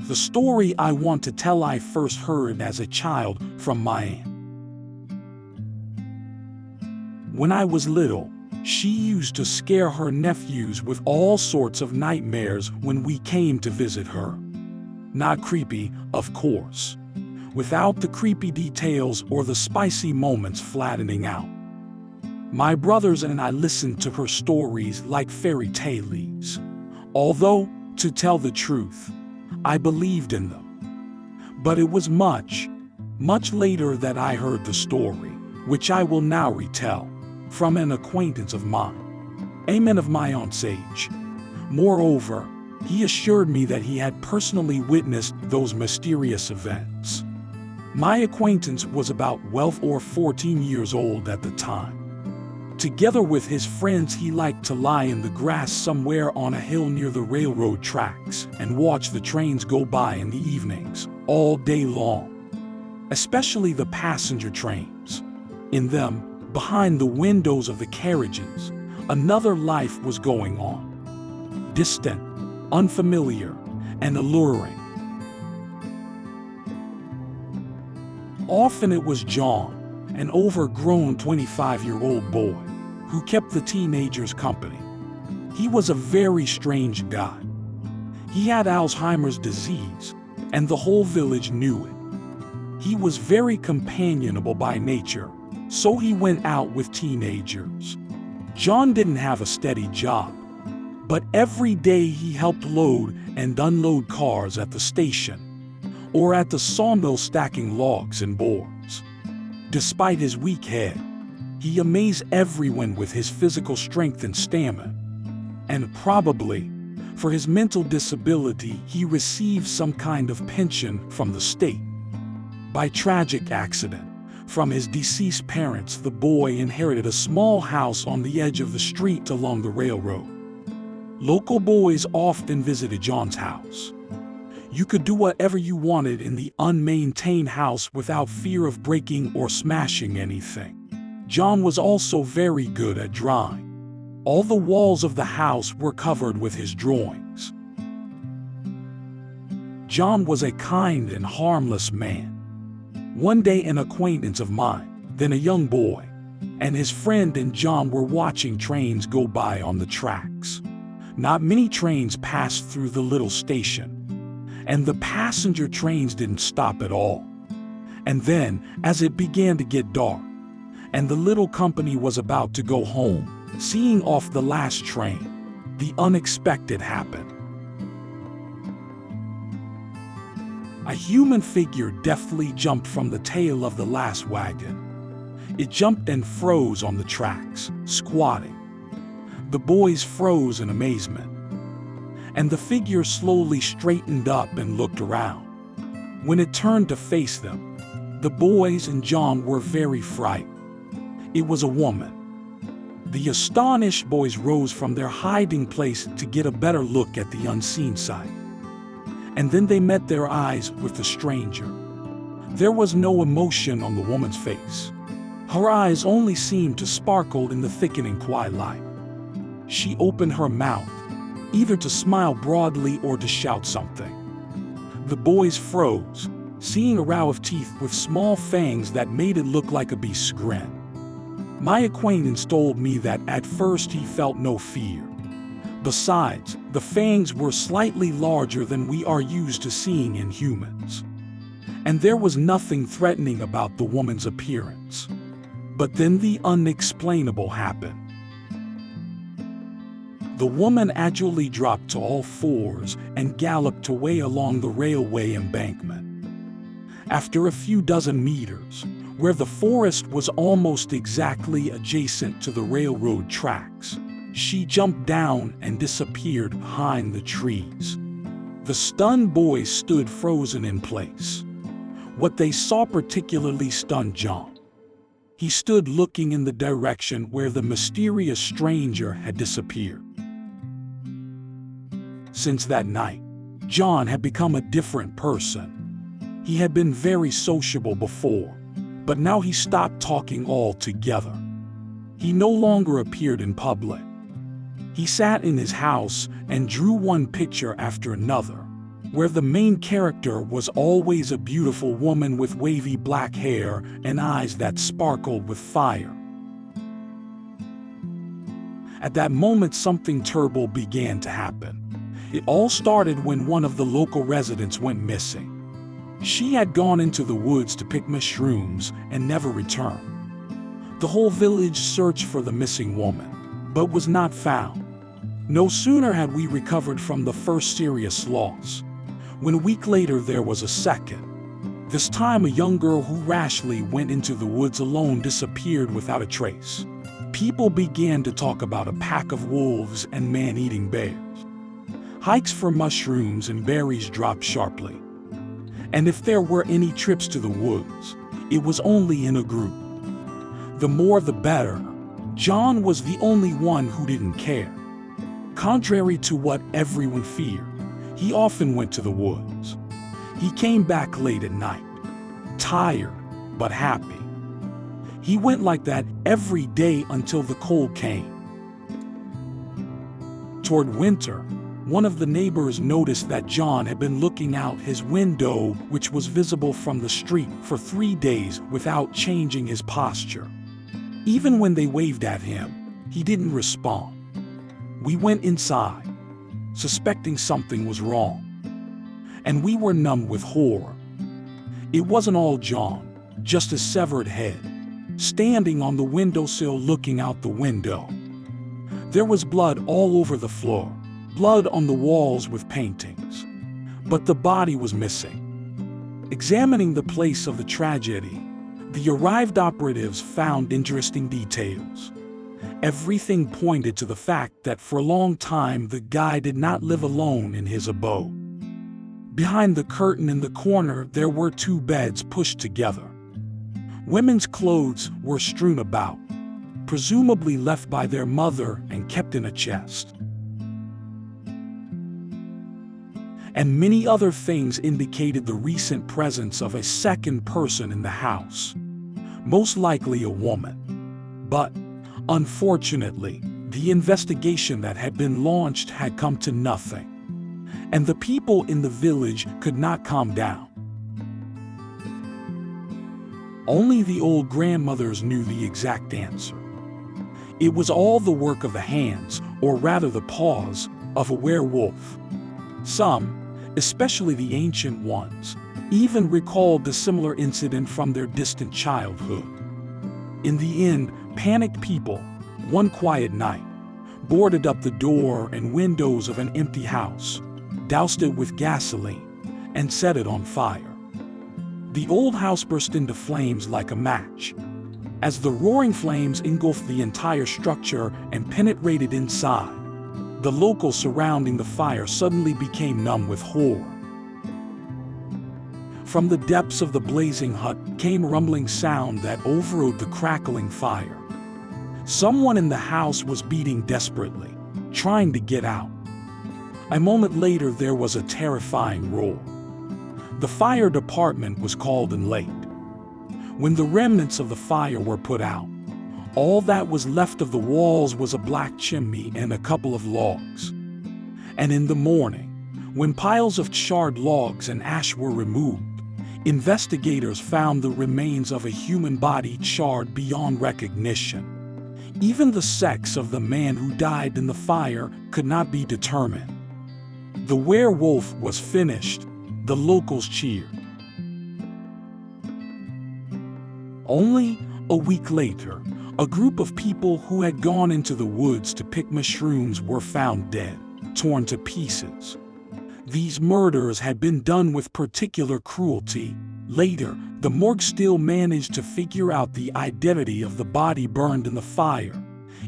The story I want to tell I first heard as a child from my aunt. When I was little, she used to scare her nephews with all sorts of nightmares when we came to visit her. Not creepy, of course, without the creepy details or the spicy moments flattening out. My brothers and I listened to her stories like fairy tales. Although, to tell the truth, I believed in them. But it was much later that I heard the story, which I will now retell, from an acquaintance of mine, a man of my aunt's age. Moreover, he assured me that he had personally witnessed those mysterious events. My acquaintance was about 12 or 14 years old at the time. Together with his friends, he liked to lie in the grass somewhere on a hill near the railroad tracks and watch the trains go by in the evenings, all day long. Especially the passenger trains. In them, behind the windows of the carriages, another life was going on. Distant, unfamiliar, and alluring. Often it was John, an overgrown 25-year-old boy, who kept the teenagers company. He was a very strange guy. He had Alzheimer's disease, and the whole village knew it. He was very companionable by nature, so he went out with teenagers. John didn't have a steady job, but every day he helped load and unload cars at the station, or at the sawmill stacking logs and boards. Despite his weak head, he amazed everyone with his physical strength and stamina. And probably, for his mental disability, he received some kind of pension from the state. By tragic accident, from his deceased parents, the boy inherited a small house on the edge of the street along the railroad. Local boys often visited John's house. You could do whatever you wanted in the unmaintained house without fear of breaking or smashing anything. John was also very good at drawing. All the walls of the house were covered with his drawings. John was a kind and harmless man. One day an acquaintance of mine, then a young boy, and his friend and John were watching trains go by on the tracks. Not many trains passed through the little station, and the passenger trains didn't stop at all. And then, as it began to get dark, and the little company was about to go home, seeing off the last train, the unexpected happened. A human figure deftly jumped from the tail of the last wagon. It jumped and froze on the tracks, squatting. The boys froze in amazement, and the figure slowly straightened up and looked around. When it turned to face them, the boys and John were very frightened. It was a woman. The astonished boys rose from their hiding place to get a better look at the unseen sight. And then they met their eyes with the stranger. There was no emotion on the woman's face. Her eyes only seemed to sparkle in the thickening twilight. She opened her mouth, either to smile broadly or to shout something. The boys froze, seeing a row of teeth with small fangs that made it look like a beast's grin. My acquaintance told me that at first he felt no fear. Besides, the fangs were slightly larger than we are used to seeing in humans. And there was nothing threatening about the woman's appearance. But then the unexplainable happened. The woman actually dropped to all fours and galloped away along the railway embankment. After a few dozen meters, where the forest was almost exactly adjacent to the railroad tracks, she jumped down and disappeared behind the trees. The stunned boys stood frozen in place. What they saw particularly stunned John. He stood looking in the direction where the mysterious stranger had disappeared. Since that night, John had become a different person. He had been very sociable before, but now he stopped talking altogether. He no longer appeared in public. He sat in his house and drew one picture after another, where the main character was always a beautiful woman with wavy black hair and eyes that sparkled with fire. At that moment, something terrible began to happen. It all started when one of the local residents went missing. She had gone into the woods to pick mushrooms and never returned. The whole village searched for the missing woman, but was not found. No sooner had we recovered from the first serious loss, when a week later there was a second. This time a young girl who rashly went into the woods alone disappeared without a trace. People began to talk about a pack of wolves and man-eating bears. Hikes for mushrooms and berries dropped sharply. And if there were any trips to the woods, it was only in a group. The more the better. John was the only one who didn't care. Contrary to what everyone feared, he often went to the woods. He came back late at night, tired but happy. He went like that every day until the cold came. Toward winter, one of the neighbors noticed that John had been looking out his window, which was visible from the street, for 3 days without changing his posture. Even when they waved at him, he didn't respond. We went inside, suspecting something was wrong, and we were numb with horror. It wasn't all John, just a severed head, standing on the windowsill looking out the window. There was blood all over the floor, blood on the walls with paintings, but the body was missing. Examining the place of the tragedy, the arrived operatives found interesting details. Everything pointed to the fact that for a long time the guy did not live alone in his abode. Behind the curtain in the corner there were 2 beds pushed together. Women's clothes were strewn about, presumably left by their mother and kept in a chest. And many other things indicated the recent presence of a second person in the house, most likely a woman. But, unfortunately, the investigation that had been launched had come to nothing, and the people in the village could not calm down. Only the old grandmothers knew the exact answer. It was all the work of the hands, or rather the paws, of a werewolf. Some, especially the ancient ones, even recalled the similar incident from their distant childhood. In the end, panicked people, one quiet night, boarded up the door and windows of an empty house, doused it with gasoline, and set it on fire. The old house burst into flames like a match. As the roaring flames engulfed the entire structure and penetrated inside, the locals surrounding the fire suddenly became numb with horror. From the depths of the blazing hut came a rumbling sound that overrode the crackling fire. Someone in the house was beating desperately, trying to get out. A moment later, there was a terrifying roar. The fire department was called in late. When the remnants of the fire were put out, all that was left of the walls was a black chimney and a couple of logs. And in the morning, when piles of charred logs and ash were removed, investigators found the remains of a human body charred beyond recognition. Even the sex of the man who died in the fire could not be determined. The werewolf was finished. The locals cheered. Only a week later, a group of people who had gone into the woods to pick mushrooms were found dead, torn to pieces. These murders had been done with particular cruelty. Later, the morgue still managed to figure out the identity of the body burned in the fire.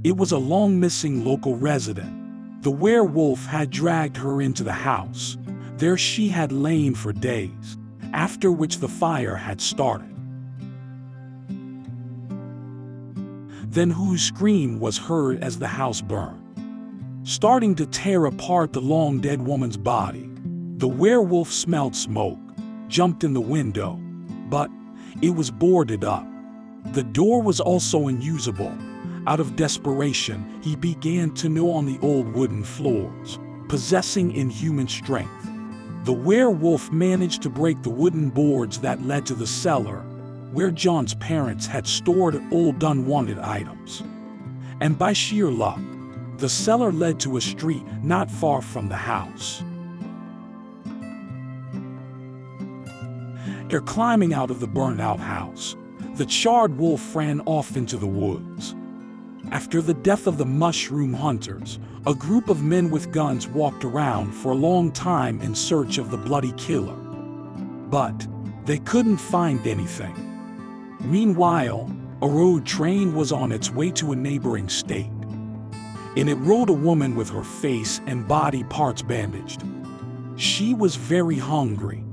It was a long-missing local resident. The werewolf had dragged her into the house. There she had lain for days, after which the fire had started. Then whose scream was heard as the house burned, starting to tear apart the long-dead woman's body. The werewolf smelled smoke, jumped in the window, but it was boarded up. The door was also unusable. Out of desperation, he began to gnaw on the old wooden floors, possessing inhuman strength. The werewolf managed to break the wooden boards that led to the cellar, where John's parents had stored old unwanted items. And by sheer luck, the cellar led to a street not far from the house. After climbing out of the burnt-out house, the charred wolf ran off into the woods. After the death of the mushroom hunters, a group of men with guns walked around for a long time in search of the bloody killer. But they couldn't find anything. Meanwhile, a road train was on its way to a neighboring state. In it rode a woman with her face and body parts bandaged. She was very hungry,